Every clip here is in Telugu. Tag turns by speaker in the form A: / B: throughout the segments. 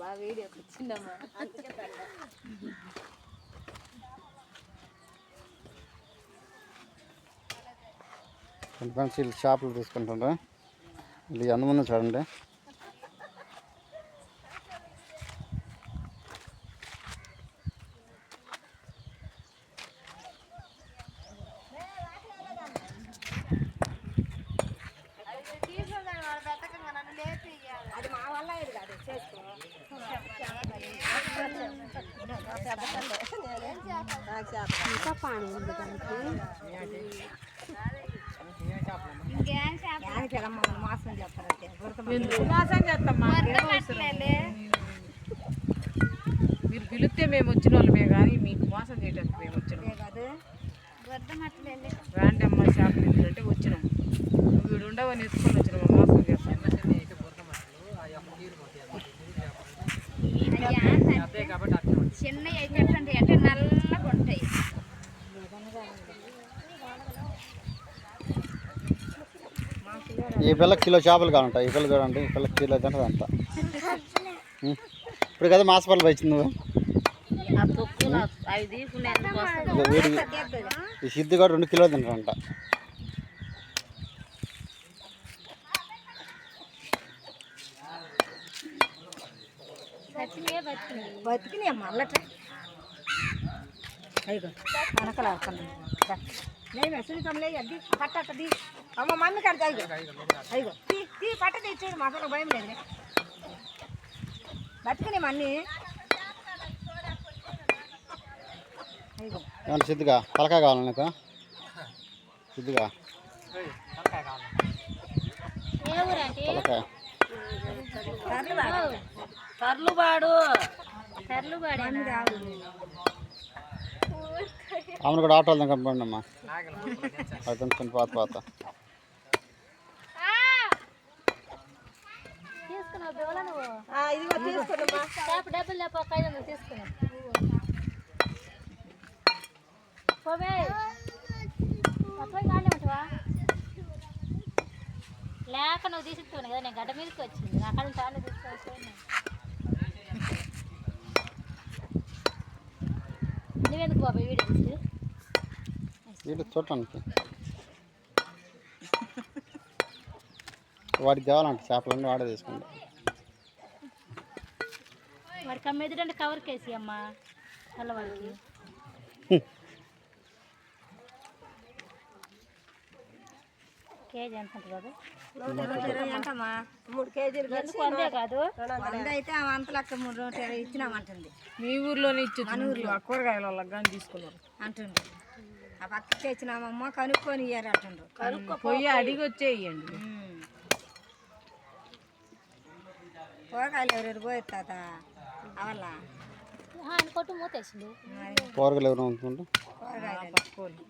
A: బాగా వీడియోకి వచ్చిందమ్మా అందుకే
B: ఫ్రెండ్స్ వీళ్ళు చేపలు తీసుకుంటారా వీళ్ళు ఎంతమంది చూడండి.
A: ఇంకా పాని ఉంది దానికి
C: మీరు పిలిస్తే మేము వచ్చిన వాళ్ళమే కానీ మీకు మోసం చేయడానికి మేము వచ్చినాం. రాండి అమ్మ చేపలు అంటే వచ్చినాం. వీడు ఉండవని ఎత్తుకొని వచ్చినాం మోసం చేస్తాం.
A: చిన్న చెప్పండి అంటే నల్లగా ఉంటాయి.
B: ఈ పిల్లకి కిలో చేపలు కావాలంటాయి. ఈ పిల్ల చూడండి, ఈ పిల్లకి కిలో తింటుంది అంట. ఇప్పుడు కదా మాసపల్లి వచ్చింది నువ్వు వీడికి ఈ సిద్ధి కూడా 2 కిలోలు తింటారంట.
A: బతికినాయి మళ్ళట అయ్యో మనకలాడుతున్నాయి నేను అసలుకంలే అది పట్టది అమ్మ మమ్మీ కడతా అయ్యో అయ్యో తీ పట్టది ఇచ్చేది మాకు భయం లేదు. బతికినాయి అన్నీ అయ్యో
B: ఏమన్నా సిద్ధిగా తలకాయ కావాలి నీకు సిద్ధిగా తలకాయ
A: తర్లుబాడు
B: ఆమెను కూడా ఆటోలు కంపండి అమ్మా అది కొంచెం పాత పాత
A: లేక నువ్వు తీసుకున్నావు కదా నేను గడ్డ మీదకి వచ్చింది నా కళ్ళు చాలా తీసుకోవచ్చు. నువ్వెందుకు బాబాయ్ వీడియో తీసి
B: చూడటానికి వాడికి కావాలంటే చేపలన్నీ వాడే తీసుకుంటా.
A: వాడికి అమ్మేదంటే కవర్కి వేసి అమ్మ చల్లవాడికి కేజీ ఎంత ఉంటుంది బాబు? 120 అంటమ్మా. 3 కేజీలు అంతే కాదు అయితే అంత లెక్క 320 ఇచ్చినామంటుంది.
C: మీ ఊర్లోనే ఇచ్చి మన ఊర్లో కూరగాయల వాళ్ళకి కానీ తీసుకున్నారు
A: అంటుండ్రు. ఆ పక్కకి తెచ్చినామమ్మ కనుక్కొని ఇయ్యారు అంటుండ్రు.
C: పోయి అడిగి వచ్చే ఇవ్వండి.
A: కూరగాయలు ఎవరెవరు పోయి తాత అవల్ల కొట్టు మూతేసిండు
B: కూరగాయలు ఎవరు అనుకుంటా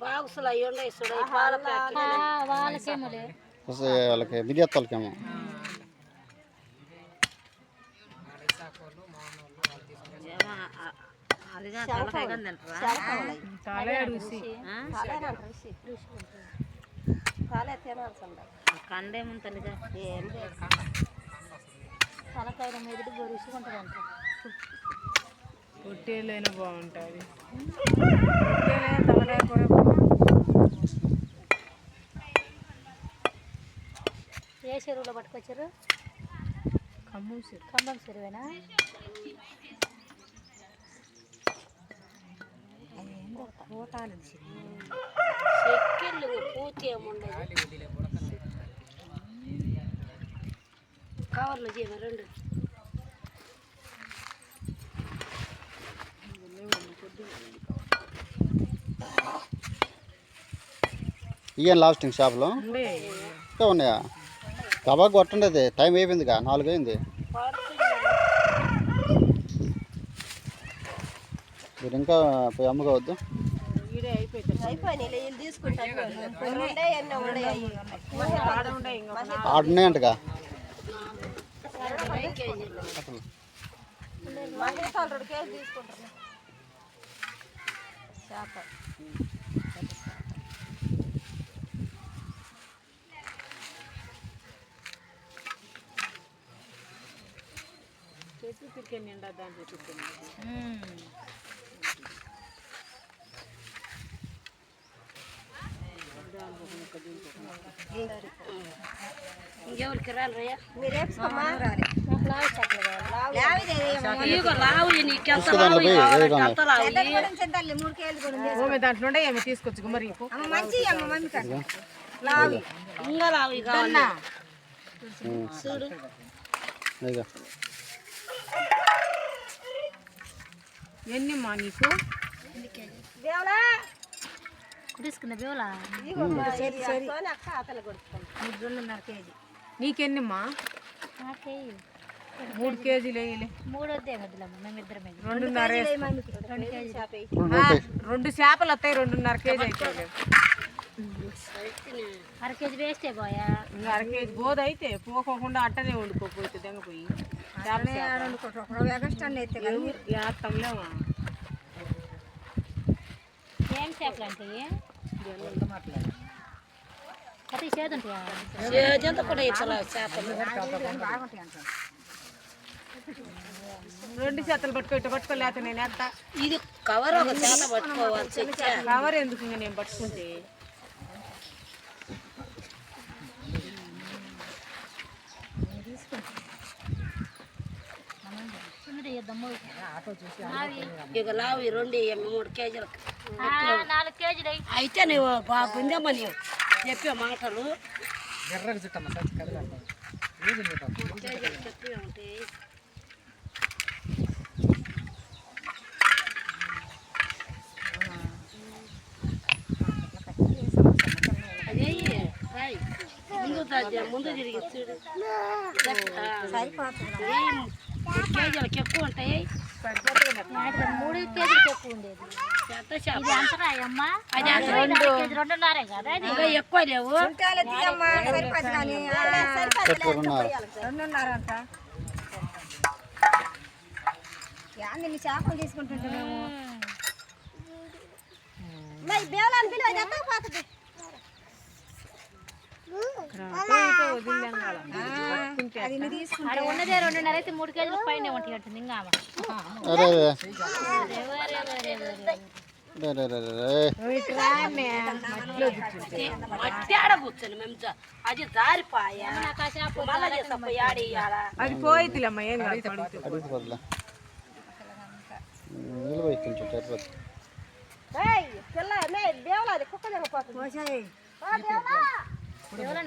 A: బాక్సులు అయ్యి ఉండే వాళ్ళకేమోలే
B: వాళ్ళకి బిర్యాతలకేమో
A: కండేముంతలిగా తలకాయల మీద గొరుసుకుంటుందంట.
C: పొట్టేలైనా బాగుంటుంది. తలకాయ కూర
A: ఏ చెరువులో పట్టుకొచ్చారు?
C: ఖమ్మం చెరువు.
A: ఖమ్మం చెరువేనా? పోతాను చెక్కిళ్ళు పూర్తి ఏముండదు. కవర్లు చేయమ 2
B: ఇయ్యం లాస్టింగ్ షాప్లో ఇంకా ఉన్నాయా? కబాక్ కొట్టండి, టైం అయిపోయిందిగా 4 అయింది. మీరు ఇంకా పోయి అమ్ముకోవద్దు. ఆడున్నాయంటగా
C: చెట్టు తిరిగి నిండా దాంట్లో తిరిగి
A: ఇంకెవరికి రాలరయ్యా మీరేసుకోమ్మా లావు చెట్లు లావు నీకెంత లావు ఎంత లావు 3 కేజీలు కూడా
C: దాంట్లో ఉండే ఏమి తీసుకొచ్చు మరి
A: మంచి అమ్మ మమ్మీ లావు ఇంకా లావు కావాలన్నా చూడు
C: ఎన్నిమ్మా నీకు
A: బేవలా తీసుకున్న బేవలా 2.5 కేజీ
C: నీకెన్నిమ్మా 3 కేజీలు వేయలే
A: 3 వద్దే వద్దులమ్మ మేమిద్దరమే
C: 2.5 2 చేపలు వస్తాయి 2.5 కేజీ అయితే
A: 1/2 కేజీ వేస్తే పోయా
C: 1/2 కేజీ బోధ అయితే పోకోకుండా అట్టనే వండుకోపోతే దెంగపోయి వేస్తాంలేమా
A: ఏం చేపలు అంటే అది చేదుంటాయా కూడా చేపలు
C: 2 చేతలు పట్టుకోలేక నేను వేస్తా
A: ఇది కవర్ ఒక చేత పట్టుకోవాలి
C: కవర్ ఎందుకు ఇంకా నేను పట్టుకుంటే
A: ఇక లావు 2 కేజీలు 4 కేజీలు అయితే నువ్వు బాగుందేమో నీవు చెప్పే మాటలు చెప్పి ఉంటాయి ముందు తిరిగి చూడు కేజీలకు ఎక్కువ ఉంటాయి 3 కేజీలకు ఎక్కువ ఉండేది ఎక్కువ లేవు 2.5 అంట నీ చేపలు తీసుకుంటుంటే మేము బేవలాన్ని పిలువ పోతుంది ఉన్నదే 2.5 అయితే 3 కేజీల పైన ఉంటాయి అంటుంది ఇంకా అది జారిపాయా
C: అది పోయితులేమ్మా ఏం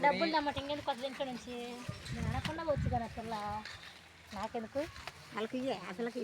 A: డబ్బులు దమ్మట ఇంకెందుకు కొత్త ఇంట్లో నుంచి నేను అనకుండా వచ్చు కదా అసలు నాకెందుకు వాళ్ళకి అసలుకి